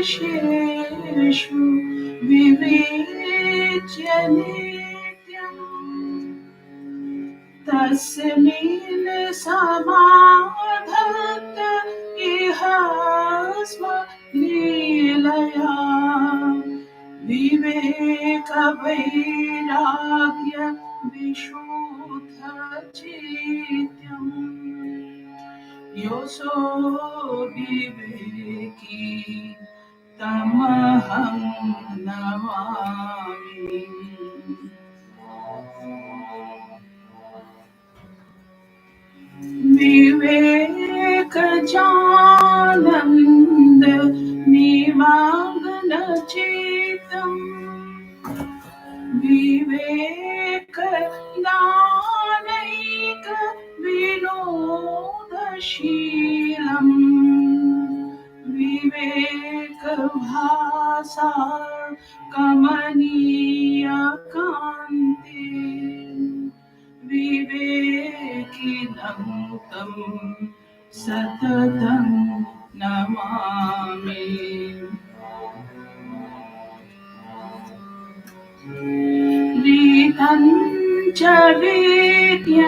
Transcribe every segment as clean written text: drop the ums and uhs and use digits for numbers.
देशेषु विवेच्य नित्यम् तस्मिन् समाधत्त इह स्म लीलया विवेकवैराग्य विशुद्धचित्तम् योऽसो विवेकी तमहं नमामि। विवेकजानन्द निमग्नचित्तम् विवेकदानैक विनोदशीलम् विवेकभासा कमनीयकान्ति विवेकिनं तं सततं नमामि। रीतं च विज्ञानम्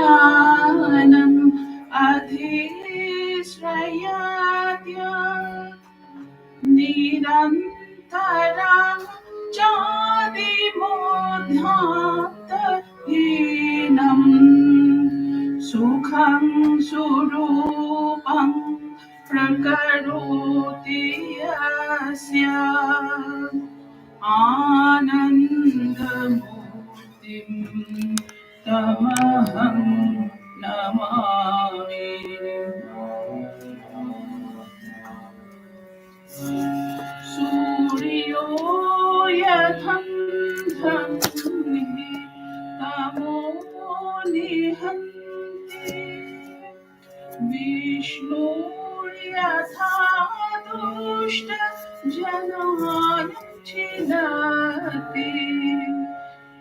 अधिश्रयत्य निरन्तरं चादिमोधात्तहीनम् सुखं सुरूपं प्रकरोति यस्य आनन्दमूर्तिं तमहं नमामि। सूर्यो यथान्धः तमो निहन्ति विष्णुर्यथा दुष्टजनान् छिनत्ति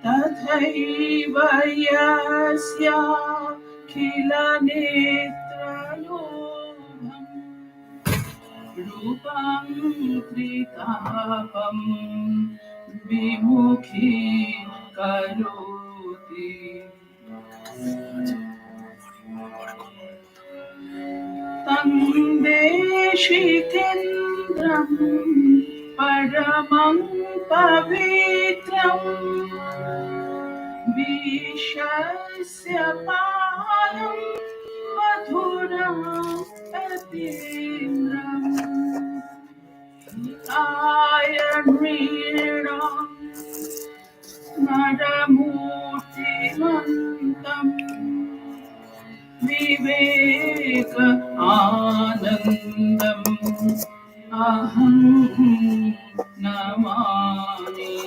तथैव यस्याखिलनेत्रलोभम् रूपं त्रितापं विमुखी करोति तं देशिकेन्द्रं परमं पवित्रम् विश्वस्य पालं मधुरं अतीन्द्रम् आयर्णीरं नरमूर्तिमन्तम् विवेक आनन्दम् अहं नमामि।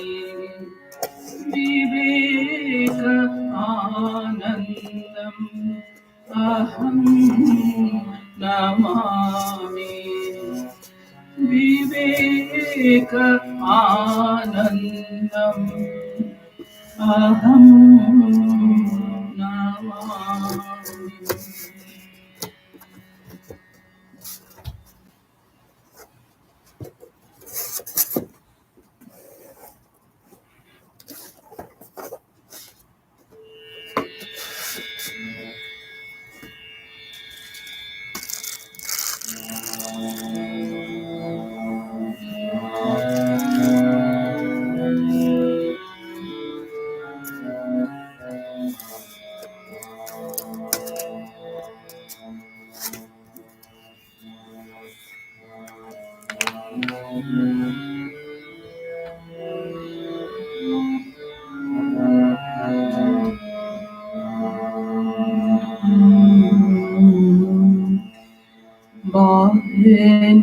विवेक आनन्दम् अहं नमामि। विवेक आनन्दम् अहं नमामि।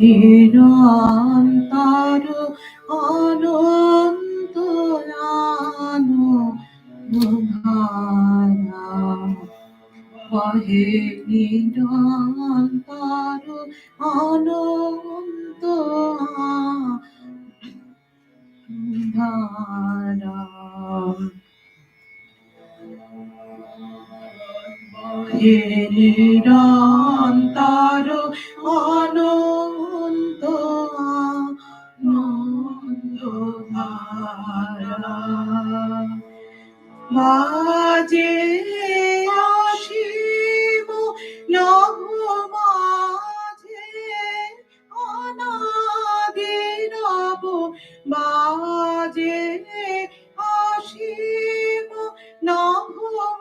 निरंतर अनंतयानो धारा वहे निरंतर अनंत धारा वहे निरंतर अनंत বাজে অসীম লঘ মাঝে অনাদি রব বাজে অসীম লঘ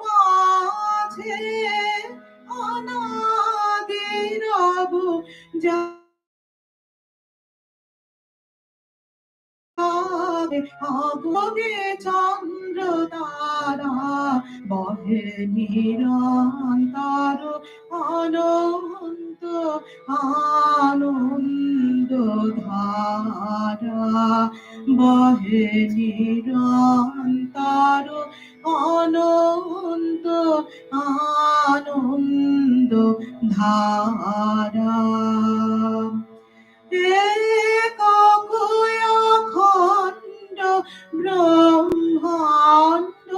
মাঝে অনাদি রব আগুনে চন্দ্র তারা বহে নিরন্তর অনন্ত আনন্দ ধারা বহে নিরন্তর অনন্ত আনন্দ ধারা অখণ্ড ব্রহ্মাণ্ড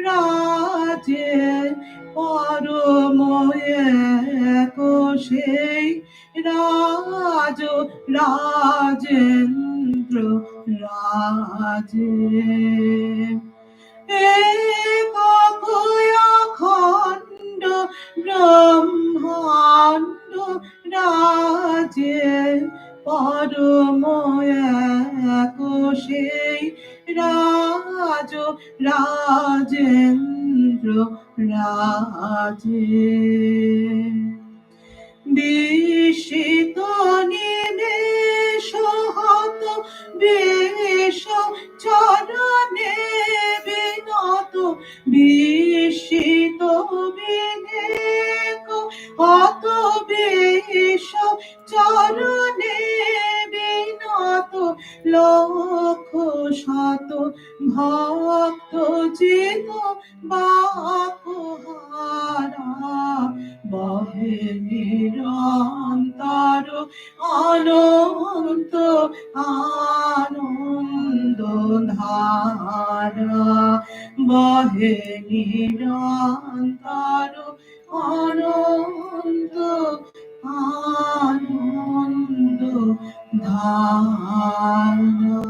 রাজে পরম এক সেই রাজ রাজেন্দ্র রাজে অখণ্ড ব্রহ্মাণ্ড রাজে পরম এক সেই রাজ রাজেন্দ্র রাজে বিস্মিত নিমেষ হত বেশ চরণে বিনত বিস্মিত বিবেক হত বেশ চরণে বিনত লক্ষ শত ভক্ত চিত বাকহারা বহে নিরন্তর অনন্ত আনন্দ ধারা বহে নিরন্তর অনন্ত আনন্দ ধারা।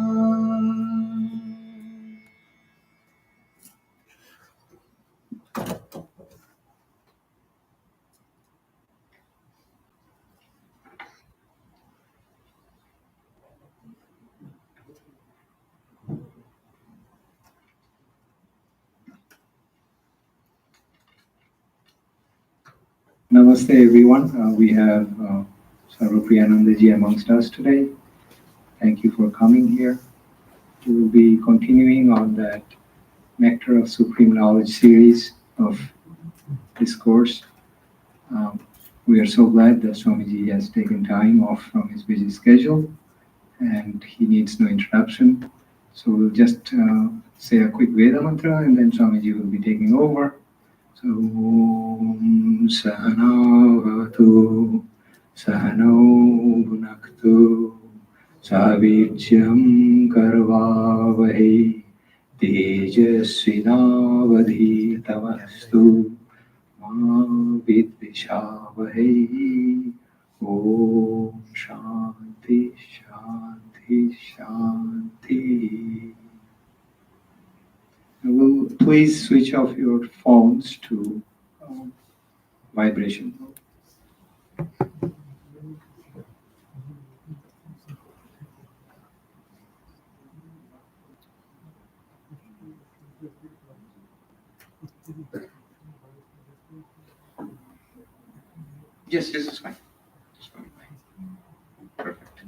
Namaste everyone. We have Sarvapriyanandaji amongst us today. Thank you for coming here. We will be continuing on that Nectar of Supreme Knowledge series of discourse. We are so glad that Swamiji has taken time off from his busy schedule and he needs no introduction. So we'll just say a quick Veda mantra and then Swamiji will be taking over. So Om Sahana Bhavatu Sahano Bhunaktu Savirjyam Karvavahe Tejasvinavadhitamastu Ma Vidvishavahe. Om Shanti Shanti Shanti. Will please switch off your phones to vibration mode. Yes, this is fine. This is fine. Perfect.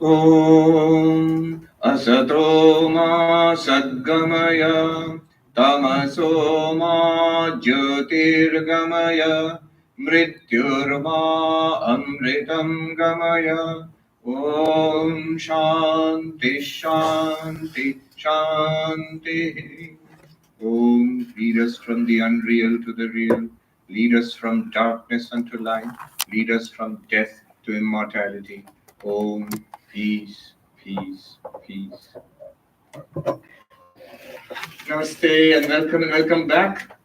Om Asato Ma Sadgamaya Tamaso Ma Jyotirgamaya Mrityurma Amritam Gamaya. Om Shanti Shanti Shanti. Om, lead us from the unreal to the real, Lead us from darkness unto light. Lead us from death to immortality. Om, peace, peace, peace. Namaste and welcome back.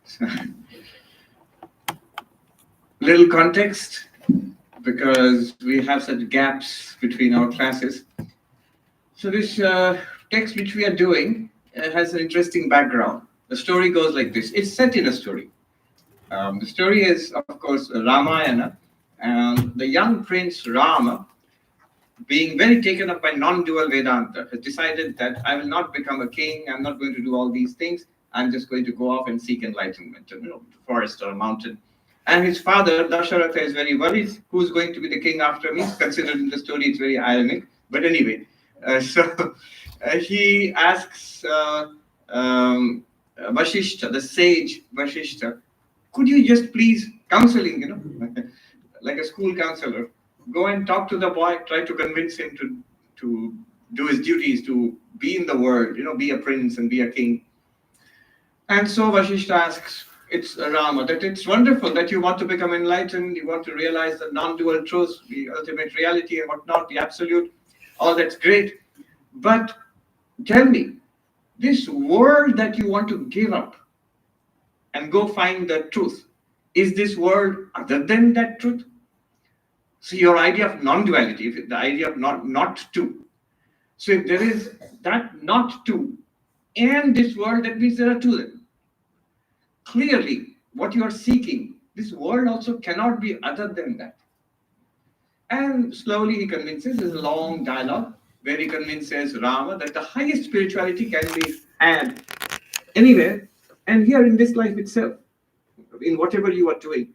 Little context, because we have such gaps between our classes. So this text which we are doing has an interesting background. The story goes like this. It's set in a story. The story is, of course, Ramayana, and the young prince Rama, being very taken up by non-dual Vedanta, has decided that I will not become a king. I'm not going to do all these things. I'm just going to go off and seek enlightenment, forest or a mountain. And his father, Dasharatha, is very worried. Who's going to be the king after me? Considered in the story, it's very ironic. But anyway, he asks Vashishta, the sage Vashishta, could you just please counseling, like a school counselor, go and talk to the boy, try to convince him to do his duties, to be in the world, be a prince and be a king. And so Vashishta asks, it's Rama, that it's wonderful that you want to become enlightened, you want to realize the non-dual truth, the ultimate reality and whatnot, the absolute, all that's great. But tell me, this world that you want to give up and go find the truth, is this world other than that truth? So your idea of non-duality, the idea of not two. So if there is that not two and this world, that means there are two then. Clearly, what you are seeking, this world also cannot be other than that. And slowly he convinces, there's a long dialogue where he convinces Rama that the highest spirituality can be had anywhere and here in this life itself, in whatever you are doing.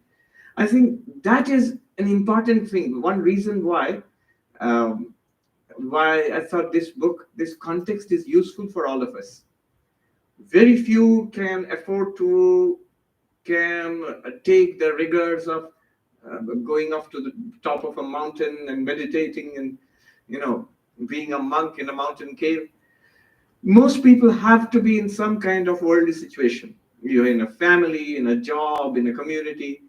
I think that is an important thing. One reason why I thought this book, this context is useful for all of us. Very few can afford to take the rigors of going up to the top of a mountain and meditating and being a monk in a mountain cave. Most people have to be in some kind of worldly situation. You're in a family, in a job, in a community.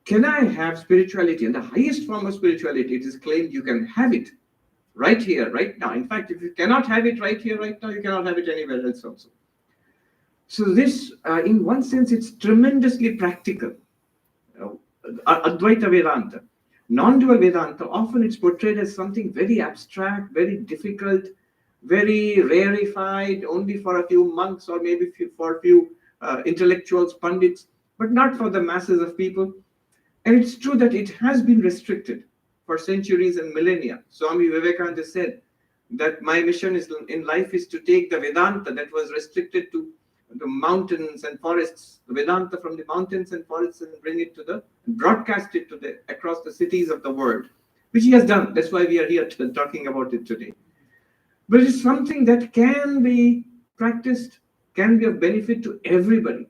Can I have spirituality? And the highest form of spirituality, it is claimed you can have it right here, right now. In fact, if you cannot have it right here, right now, you cannot have it anywhere else also. So this, in one sense, it's tremendously practical. Advaita Vedanta. Non-dual Vedanta, often it's portrayed as something very abstract, very difficult, very rarefied, only for a few monks or maybe for a few intellectuals, pundits, but not for the masses of people. And it's true that it has been restricted for centuries and millennia. Swami Vivekananda said that my mission in life is to take the Vedanta that was restricted to the mountains and forests, the Vedanta from the mountains and forests, and bring it broadcast it across the cities of the world, which he has done. That's why we are here talking about it today. But it's something that can be practiced, can be of benefit to everybody.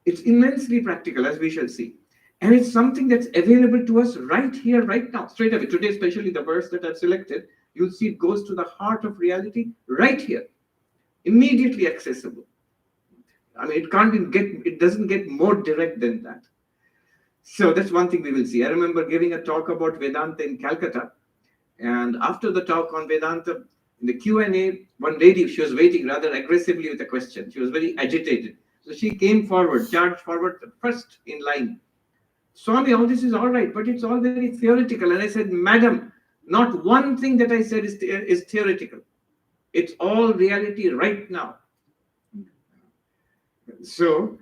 It's immensely practical, as we shall see. And it's something that's available to us right here, right now, straight away. Today, especially the verse that I've selected, you'll see it goes to the heart of reality right here, immediately accessible. I mean, it doesn't get more direct than that. So that's one thing we will see. I remember giving a talk about Vedanta in Calcutta. And after the talk on Vedanta, in the Q&A, one lady, she was waiting rather aggressively with a question. She was very agitated. So she came forward, charged forward first in line. Swami, all this is all right, but it's all very theoretical. And I said, Madam, not one thing that I said is theoretical. It's all reality right now. So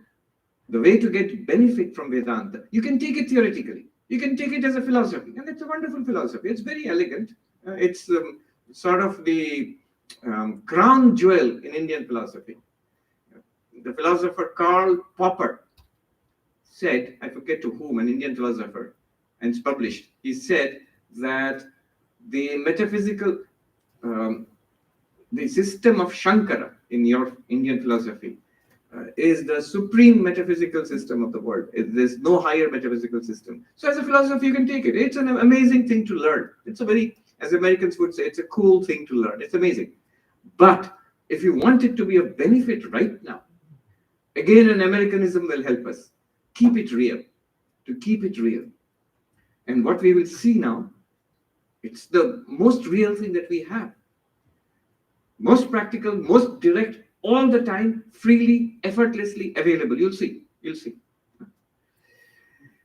the way to get benefit from Vedanta, you can take it theoretically. You can take it as a philosophy. And it's a wonderful philosophy. It's very elegant. It's sort of the crown jewel in Indian philosophy. The philosopher Karl Popper said, I forget to whom, an Indian philosopher, and it's published. He said that the metaphysical, the system of Shankara in your Indian philosophy is the supreme metaphysical system of the world. There's no higher metaphysical system. So as a philosophy, you can take it. It's an amazing thing to learn. It's a very, as Americans would say, it's a cool thing to learn. It's amazing. But if you want it to be a benefit right now, again, an Americanism will help us. keep it real, to keep it real. And what we will see now, it's the most real thing that we have. Most practical, most direct, all the time, freely, effortlessly available. You'll see.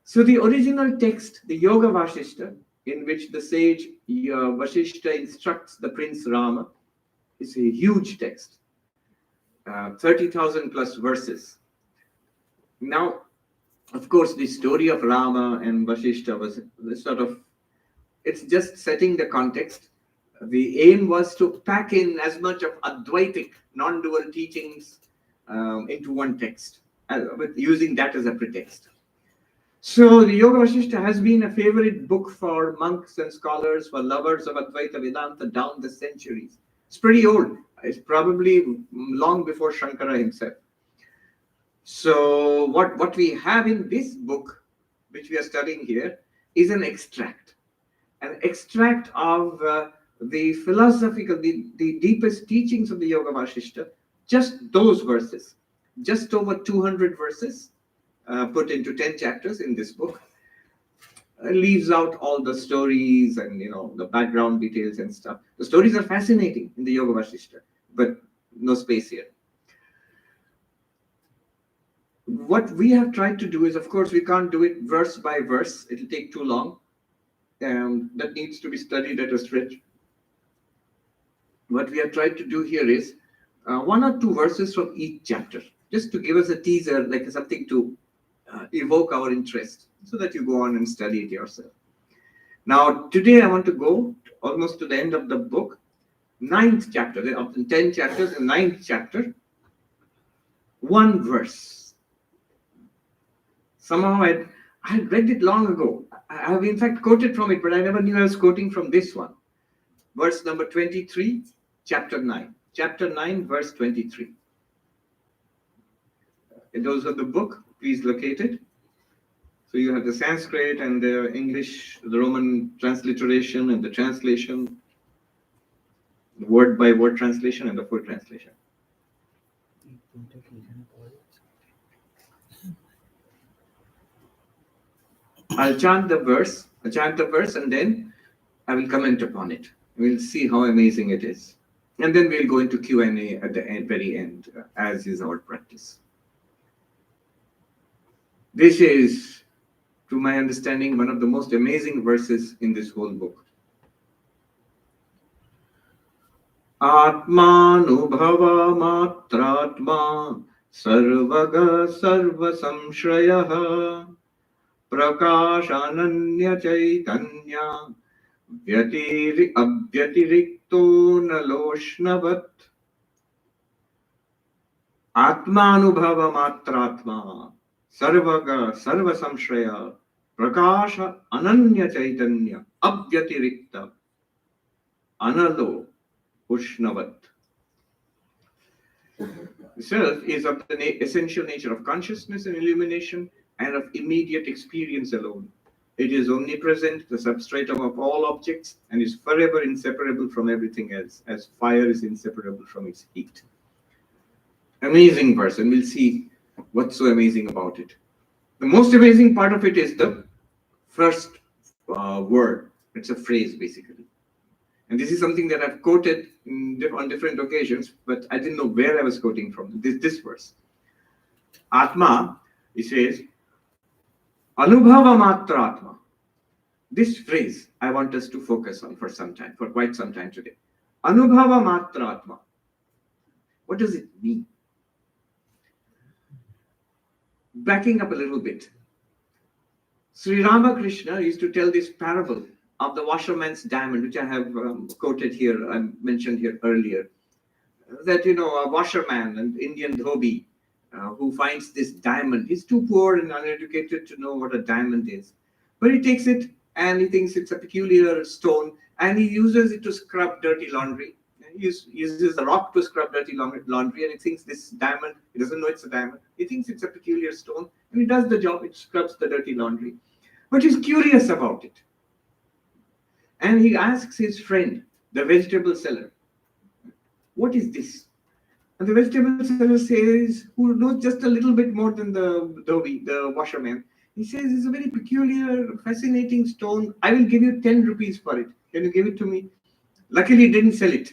So the original text, the Yoga Vasishta, in which the sage Vasishta instructs the Prince Rama, is a huge text, 30,000 plus verses. Now, of course, the story of Rama and Vasishta was sort of, it's just setting the context. The aim was to pack in as much of Advaitic, non-dual teachings into one text, with using that as a pretext. So the Yoga Vasishta has been a favorite book for monks and scholars, for lovers of Advaita Vedanta down the centuries. It's pretty old. It's probably long before Shankara himself. So what we have in this book, which we are studying here, is an extract of the philosophical, the deepest teachings of the Yoga Vasishta, just those verses, just over 200 verses, put into 10 chapters in this book, leaves out all the stories and the background details and stuff. The stories are fascinating in the Yoga Vasishta, but no space here. What we have tried to do is, of course, we can't do it verse by verse. It'll take too long. That needs to be studied at a stretch. What we have tried to do here is one or two verses from each chapter, just to give us a teaser, like something to evoke our interest, so that you go on and study it yourself. Now, today I want to go almost to the end of the book, 9th chapter. There are 10 chapters, the 9th chapter, one verse. Somehow I had read it long ago. I have in fact quoted from it, but I never knew I was quoting from this one. Verse number 23, chapter 9. Chapter 9, verse 23. And those of the book, please locate it. So you have the Sanskrit and the English, the Roman transliteration and the translation, the word by word translation and the full translation. I'll chant the verse, and then I will comment upon it. We'll see how amazing it is. And then we'll go into Q&A at the very end, as is our practice. This is, to my understanding, one of the most amazing verses in this whole book. Atmanubhava matratma sarvaga sarva samshrayah prakashananya chaitanya abhyatirikto naloshnavad. Atmanubhava matratma sarvaga sarva samshraya prakasha ananya chaitanya abhyatirikta analo ushnavat. The self is of the essential nature of consciousness and illumination and of immediate experience alone. It is omnipresent, the substratum of all objects, and is forever inseparable from everything else, as fire is inseparable from its heat. Amazing verse, and we'll see what's so amazing about it. The most amazing part of it is the first word. It's a phrase, basically. And this is something that I've quoted on different occasions, but I didn't know where I was quoting from. This verse. Atma, he says, Anubhava Matra Atma. This phrase I want us to focus on for quite some time today. Anubhava Matra Atma. What does it mean? Backing up a little bit. Sri Ramakrishna used to tell this parable of the washerman's diamond, which I have quoted here, I mentioned here earlier. That, a washerman, an Indian dhobi, who finds this diamond. He's too poor and uneducated to know what a diamond is. But he takes it and he thinks it's a peculiar stone and he uses it to scrub dirty laundry. He uses a rock to scrub dirty laundry, and he thinks this diamond, he doesn't know it's a diamond. He thinks it's a peculiar stone and he does the job, it scrubs the dirty laundry. But he's curious about it. And he asks his friend, the vegetable seller, what is this? And the vegetable seller says, who knows just a little bit more than the dhobi, the washerman, he says, it's a very peculiar, fascinating stone. I will give you 10 rupees for it. Can you give it to me? Luckily, he didn't sell it.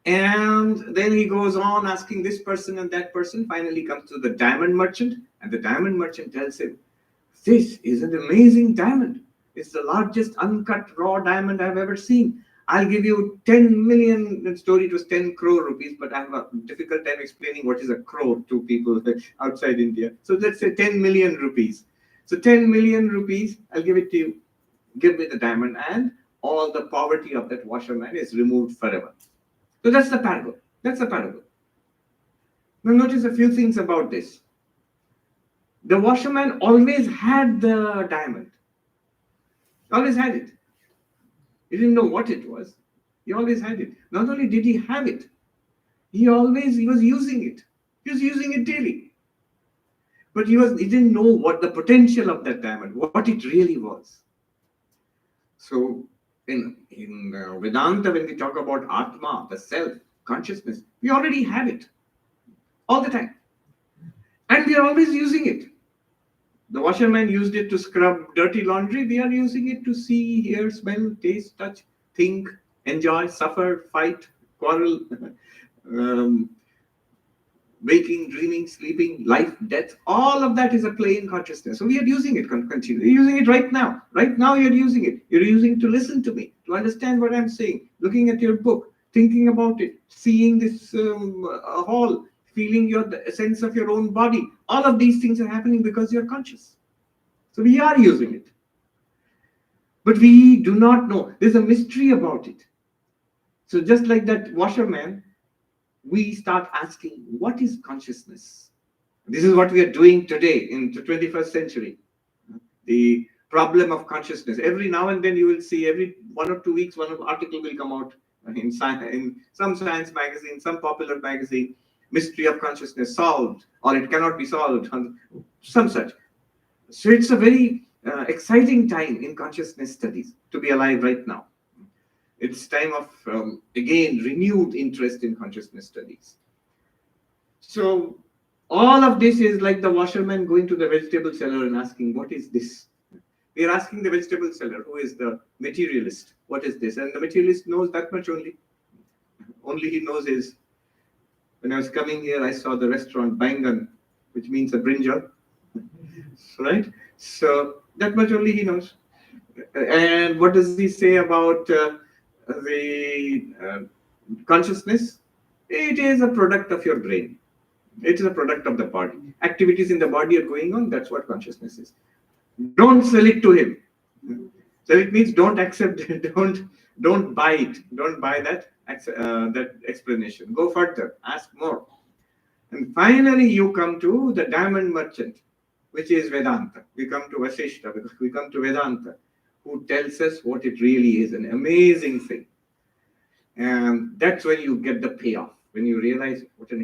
And then he goes on asking this person and that person, finally comes to the diamond merchant, and the diamond merchant tells him, this is an amazing diamond. It's the largest uncut raw diamond I've ever seen. I'll give you 10 million. The story, it was 10 crore rupees, but I have a difficult time explaining what is a crore to people outside India. So let's say 10 million rupees. So 10 million rupees, I'll give it to you. Give me the diamond, and all the poverty of that washerman is removed forever. So that's the parable. That's the parable. Now notice a few things about this. The washerman always had the diamond. Always had it. He didn't know what it was. He always had it. Not only did he have it, he was using it. He was using it daily. But he didn't know what the potential of that diamond, what it really was. So in Vedanta, when we talk about Atma, the self, consciousness, we already have it all the time. And we are always using it. The washerman used it to scrub dirty laundry. We are using it to see, hear, smell, taste, touch, think, enjoy, suffer, fight, quarrel, waking, dreaming, sleeping, life, death. All of that is a play in consciousness. So we are using it continuously. You're using it right now. Right now you're using it. You're using it to listen to me, to understand what I'm saying, looking at your book, thinking about it, seeing this hall, feeling the sense of your own body. All of these things are happening because you're conscious. So we are using it. But we do not know. There's a mystery about it. So just like that washerman, we start asking, what is consciousness? This is what we are doing today in the 21st century. The problem of consciousness. Every now and then you will see, every 1 or 2 weeks, one article will come out in some science magazine, some popular magazine. Mystery of consciousness solved, or it cannot be solved, some such. So it's a very exciting time in consciousness studies to be alive right now. It's time of, again, renewed interest in consciousness studies. So all of this is like the washerman going to the vegetable seller and asking, what is this? We are asking the vegetable seller, who is the materialist, what is this? And the materialist knows that much only. Only he knows is, when I was coming here, I saw the restaurant Bangan, which means a brinjal, right? So that much only he knows. And what does he say about the consciousness? It is a product of your brain. It is a product of the body. Activities in the body are going on. That's what consciousness is. Don't sell it to him. So it means don't accept it. Don't buy it. Don't buy that explanation. Go further. Ask more. And finally, you come to the diamond merchant, which is Vedanta. We come to Vasishta, we come to Vedanta, who tells us what it really is, an amazing thing. And that's when you get the payoff, when you realize what an